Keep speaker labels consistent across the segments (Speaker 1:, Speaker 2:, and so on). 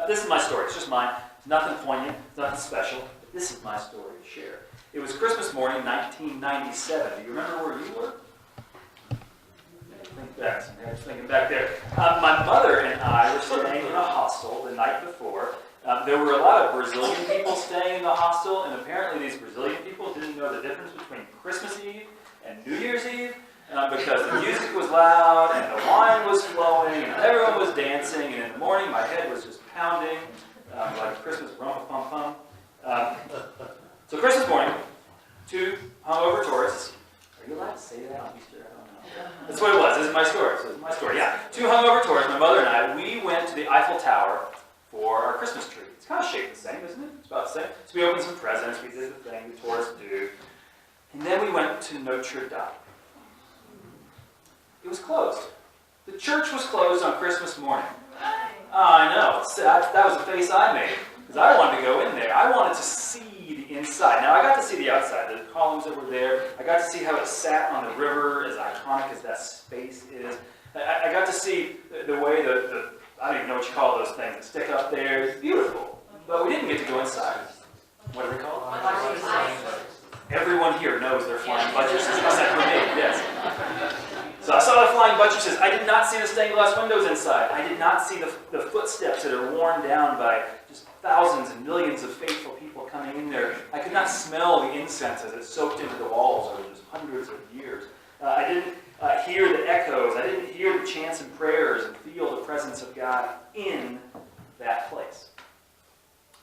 Speaker 1: This is my story. It's just mine. It's nothing poignant. It's nothing special. But this is my story to share. It was Christmas morning, 1997. Do you remember where you were? Think back. I was thinking back there. My mother and I were staying in a hostel the night before. There were a lot of Brazilian people staying in the hostel, and apparently these Brazilian people didn't know the difference between Christmas Eve and New Year's Eve, because the music was loud, and the wine was flowing, and everyone was dancing, and in the morning my head was just pounding, like Christmas rum-a-pum-pum. So Christmas morning, 2 hungover tourists. Are you allowed to say that on Easter? I don't know. That's what it was. This is my story. So this is my story. Yeah. 2 hungover tourists, my mother and I, we went to the Eiffel Tower for our Christmas tree. It's kind of shaped the same, isn't it? It's about the same. So we opened some presents. We did the thing the tourists do. And then we went to Notre Dame. It was closed. The church was closed on Christmas morning. I know. That was the face I made. Because I wanted to go in there. I wanted to see the inside. Now, I got to see the outside, the columns that were there. I got to see how it sat on the river, as iconic as that space is. I got to see the way I don't even know what you call those things that stick up there. It's beautiful. But we didn't get to go inside. What are they called? Everyone here knows they're flying buttresses, except for me, yes. So I saw the flying buttresses. I did not see the stained glass windows inside. I did not see the footsteps that are worn down by just thousands and millions of faithful people coming in there. I could not smell the incense as it soaked into the walls over just hundreds of years. I didn't hear the echoes. I didn't hear the chants and prayers and feel the presence of God in that place.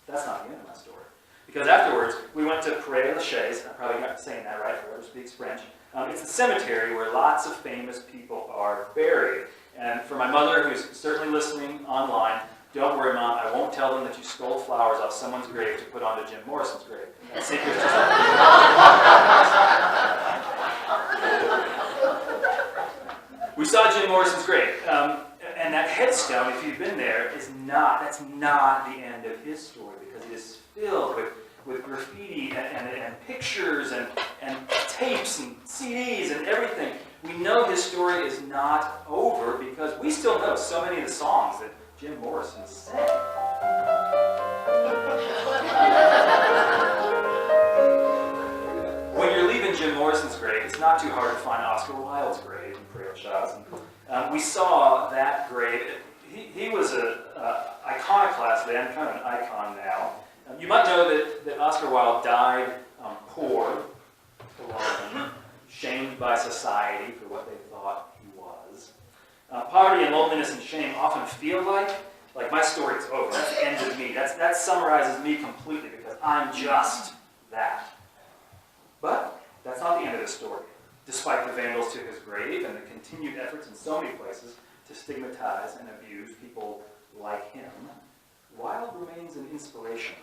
Speaker 1: That's not the end of my story. Because afterwards, we went to Père Lachaise. I probably got saying that right, whoever speaks French. It's a cemetery where lots of famous people are buried. And for my mother, who's certainly listening online, don't worry, Mom, I won't tell them that you stole flowers off someone's grave to put onto Jim Morrison's grave. That secret's just We saw Jim Morrison's grave. And that headstone, if you've been there, that's not the end of his story, because it is filled with graffiti and pictures and tapes and CDs and everything. We know his story is not over because we still know so many of the songs that Jim Morrison sang. When you're leaving Jim Morrison's grave, it's not too hard to find Oscar Wilde's grave in Père Lachaise. We saw that grave. He was an iconoclast then, kind of an icon now. You might know that Oscar Wilde died poor, alone, shamed by society for what they thought he was. Poverty and loneliness and shame often feel like my story is over. That's the end of me. That summarizes me completely because I'm just that. But that's not the end of the story. Despite the vandals to his grave and the continued efforts in so many places to stigmatize and abuse people like him, Wilde remains an inspiration.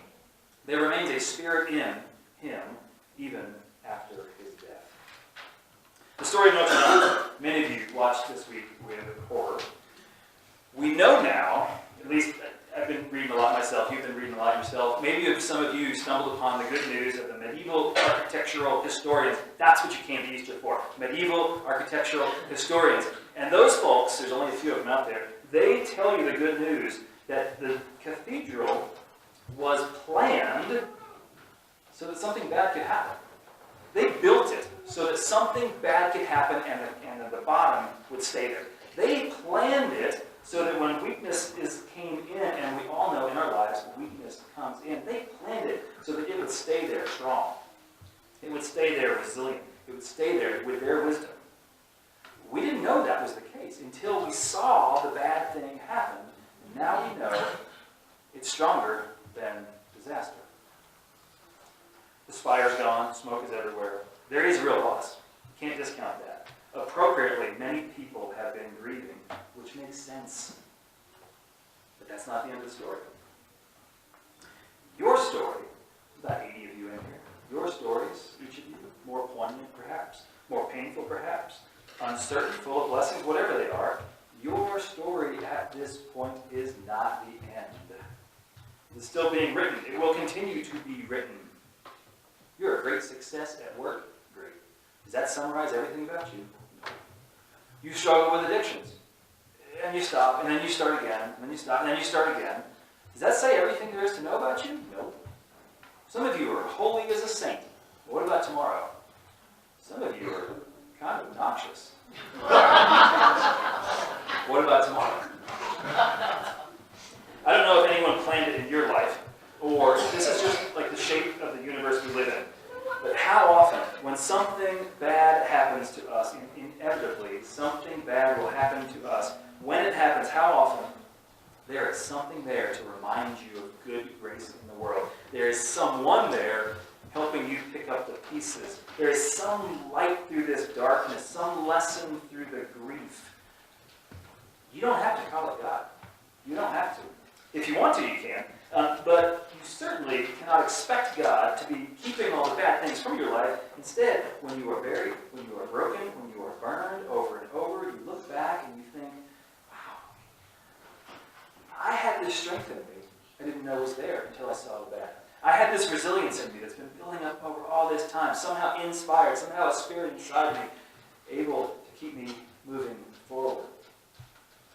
Speaker 1: There remains a spirit in him even after his death. The story of Notre Dame, many of you watched this week with horror. We know now, at least I've been reading a lot myself, you've been reading a lot yourself, maybe some of you stumbled upon the good news of the medieval architectural historians. That's what you came to Easter for, medieval architectural historians. And those folks, there's only a few of them out there, they tell you the good news that the cathedral was planned so that something bad could happen. They built it so that something bad could happen and the bottom would stay there. They planned it so that when weakness came in, and we all know in our lives weakness comes in, they planned it so that it would stay there strong. It would stay there resilient. It would stay there with their wisdom. We didn't know that was the case until we saw the bad thing happen. And now we know it's stronger than disaster. The spire's gone, smoke is everywhere. There is real loss. You can't discount that. Appropriately, many people have been grieving, which makes sense. But that's not the end of the story. Your story, about 80 of you in here, your stories, each of you, more poignant perhaps, more painful perhaps, uncertain, full of blessings, whatever they are, your story at this point is not the end. It's still being written. It will continue to be written. You're a great success at work. Great. Does that summarize everything about you? You struggle with addictions. And you stop, and then you start again, and then you stop, and then you start again. Does that say everything there is to know about you? Nope. Some of you are holy as a saint. What about tomorrow? Some of you are kind of obnoxious. What about tomorrow? I don't know if anyone planned it in your life, or if this is just like the shape of the universe we live in. But how often, when something bad happens to us, inevitably, something bad will happen to us. When it happens, how often, there is something there to remind you of good grace in the world. There is someone there helping you pick up the pieces. There is some light through this darkness, some lesson through the grief. You don't have to call it God. You don't have to. If you want to, you can. But you certainly cannot expect God to be keeping all the bad things from your life. Instead, when you are buried, when you are broken, when you are burned over and over, you look back and you think, wow, I had this strength in me I didn't know was there until I saw the bad. I had this resilience in me that's been building up over all this time, somehow inspired, somehow a spirit inside me, able to keep me moving forward.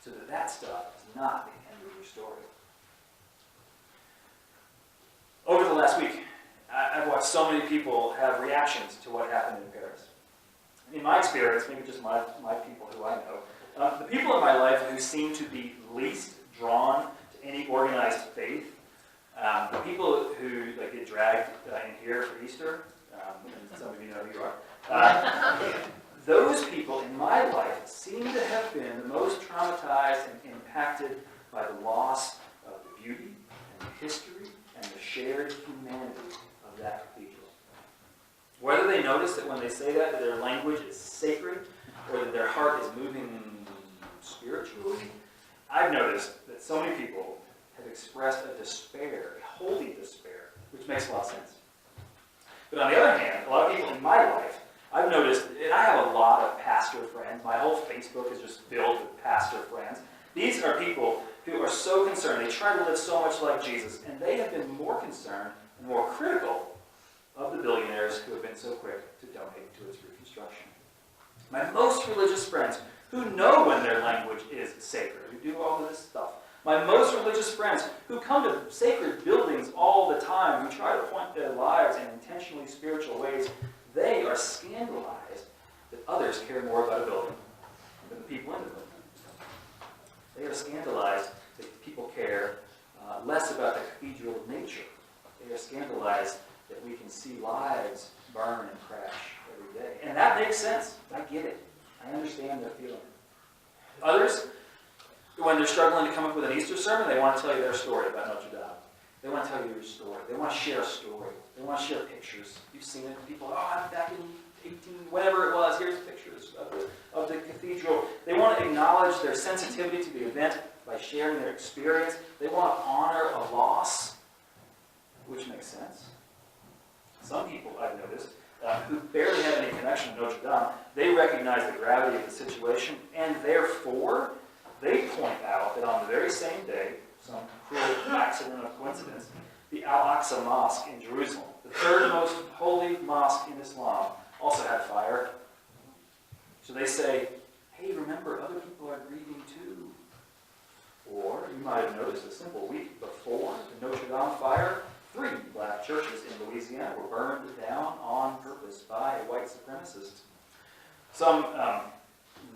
Speaker 1: So that stuff is not the end of your story. Over the last week, I've watched so many people have reactions to what happened in Paris. In my experience, maybe just my people who I know, the people in my life who seem to be least drawn to any organized faith, the people who get dragged in here for Easter, and some of you know who you are, those people in my life seem to have been the most traumatized and impacted by the loss of the beauty and the history and the shared humanity of that cathedral. Whether they notice that when they say that their language is sacred or that their heart is moving spiritually, I've noticed that so many people have expressed a despair, a holy despair, which makes a lot of sense. But on the other hand, a lot of people in my life, I've noticed, and I have a lot of pastor friends, my whole Facebook is just filled with pastor friends. These are people who are so concerned, they try to live so much like Jesus, and they have been more concerned and more critical of the billionaires who have been so quick to donate to its reconstruction. My most religious friends, who know when their language is sacred, who do all of this stuff. My most religious friends, who come to sacred buildings all the time, who try to point their lives in intentionally spiritual ways, they are scandalized that others care more about a building than the people in the building. They are scandalized that people care less about the cathedral of nature. They are scandalized that we can see lives burn and crash every day. And that makes sense. I get it. I understand their feeling. Others, when they're struggling to come up with an Easter sermon, they want to tell you their story about Notre Dame. They want to tell you your story. They want to share a story. They want to share pictures. You've seen it. People, I'm back in 18, whatever it was. Here's pictures of the cathedral. They want to acknowledge their sensitivity to the event by sharing their experience. They want to honor a loss, which makes sense. Some people, I've noticed, who barely have any connection to Notre Dame, they recognize the gravity of the situation, and therefore, they point out that on the very same day, some cruel accident of coincidence, the Al-Aqsa Mosque in Jerusalem, the third most holy mosque in Islam, also had fire. So they say, hey, remember, other people are grieving too. Or you might have noticed a simple week before the Notre Dame fire, 3 black churches in Louisiana were burned down on purpose by a white supremacist. Some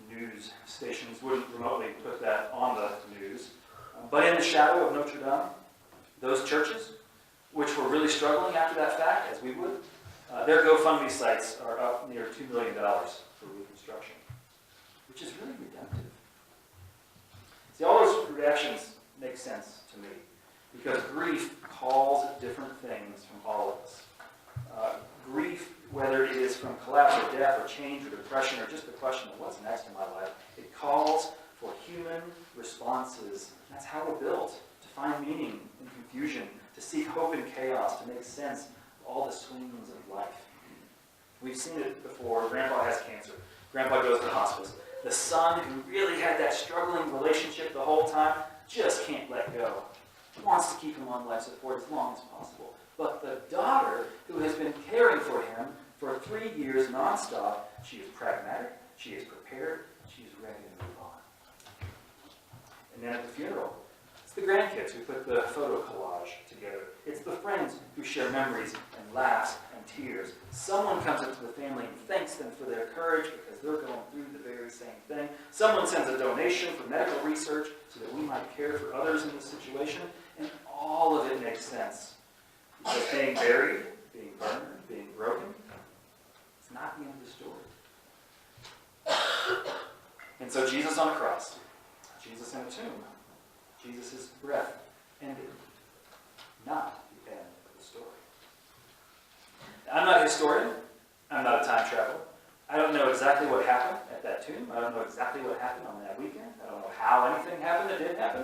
Speaker 1: news stations wouldn't remotely put that on the news. But in the shadow of Notre Dame, those churches, which were really struggling after that fact, as we would, their GoFundMe sites are up near $2 million for reconstruction, which is really redemptive. See, all those reactions make sense to me, because grief calls different things from all of us. Grief, whether it is from collapse or death or change or depression or just the question of what's next in my life, it calls for human responses. That's how we're built, to find meaning in confusion, to seek hope in chaos, to make sense of all the swings of life. We've seen it before. Grandpa has cancer. Grandpa goes to hospice. The son who really had that struggling relationship the whole time just can't let go. Wants to keep him on life support as long as possible. But the daughter, who has been caring for him for 3 years nonstop, she is pragmatic, she is prepared, she is ready to move on. And then at the funeral, It's the grandkids who put the photo collage together. It's the friends who share memories and laughs and tears. Someone comes up to the family and thanks them for their courage because they're going through the very same thing. Someone sends a donation for medical research so that we might care for others in this situation. And all of it makes sense. Because being buried, being burned, being broken, it's not the end of the story. And so Jesus on a cross, Jesus in a tomb, Jesus' breath ended. Not the end of the story. Now, I'm not a historian. I'm not a time traveler. I don't know exactly what happened at that tomb. I don't know exactly what happened on that weekend. I don't know how anything happened that did happen.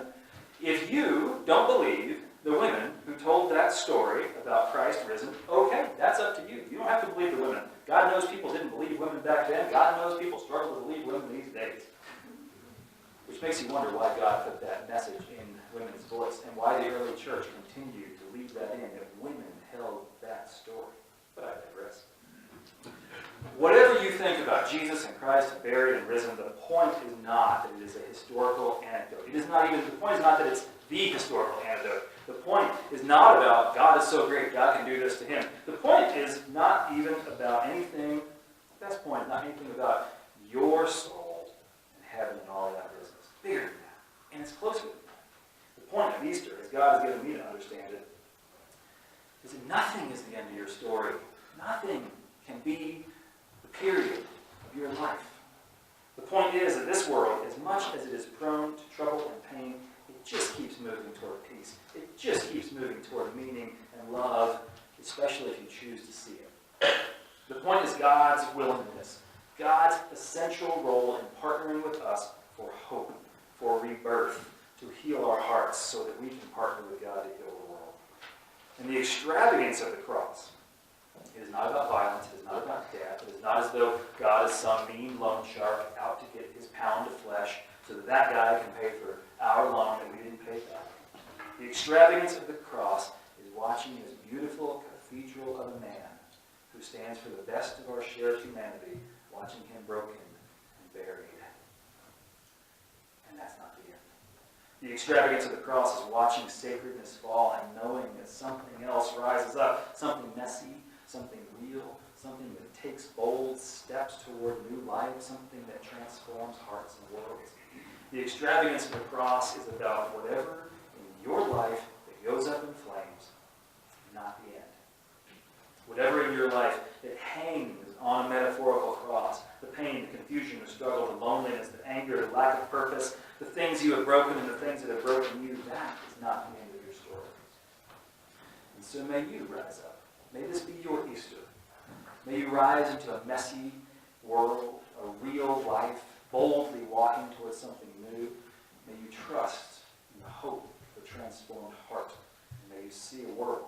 Speaker 1: If you don't believe the women who told that story about Christ risen, okay, that's up to you. You don't have to believe the women. God knows people didn't believe women back then. God knows people struggle to believe women these days. Which makes you wonder why God put that message in women's voice and why the early church continued to leave that in, that women held that story. But I digress. Whatever you think about Jesus and Christ buried and risen, the point is not that it is a historical anecdote. The point is not that it's the historical anecdote. The point is not about God is so great, God can do this to him. The point is not even about anything, the best point is not anything about your soul and heaven and all that business. Bigger than that. And it's closer than that. The point of Easter, as God has given me to understand it, is that nothing is the end of your story. Nothing can be the period of your life. The point is that this world, as much as it is prone to trouble and pain, it just keeps moving toward peace. It just keeps moving toward meaning and love, especially if you choose to see it. The point is God's willingness, God's essential role in partnering with us for hope, for rebirth, to heal our hearts so that we can partner with God to heal the world. And the extravagance of the cross, it is not about violence, it is not about death, it is not as though God is some mean loan shark out to get his pound of flesh so that that guy can pay for our loan that we didn't pay back. The extravagance of the cross is watching this beautiful cathedral of a man who stands for the best of our shared humanity, watching him broken and buried. And that's not the end. The extravagance of the cross is watching sacredness fall and knowing that something else rises up, something messy, something real, something that takes bold steps toward new life, something that transforms hearts and worlds. The extravagance of the cross is about whatever in your life that goes up in flames, not the end. Whatever in your life that hangs on a metaphorical cross, the pain, the confusion, the struggle, the loneliness, the anger, the lack of purpose, the things you have broken and the things that have broken you, that is not the end of your story. And so may you rise up. May this be your Easter. May you rise into a messy world, a real life, boldly walking towards something new. May you trust in the hope of a transformed heart. And may you see a world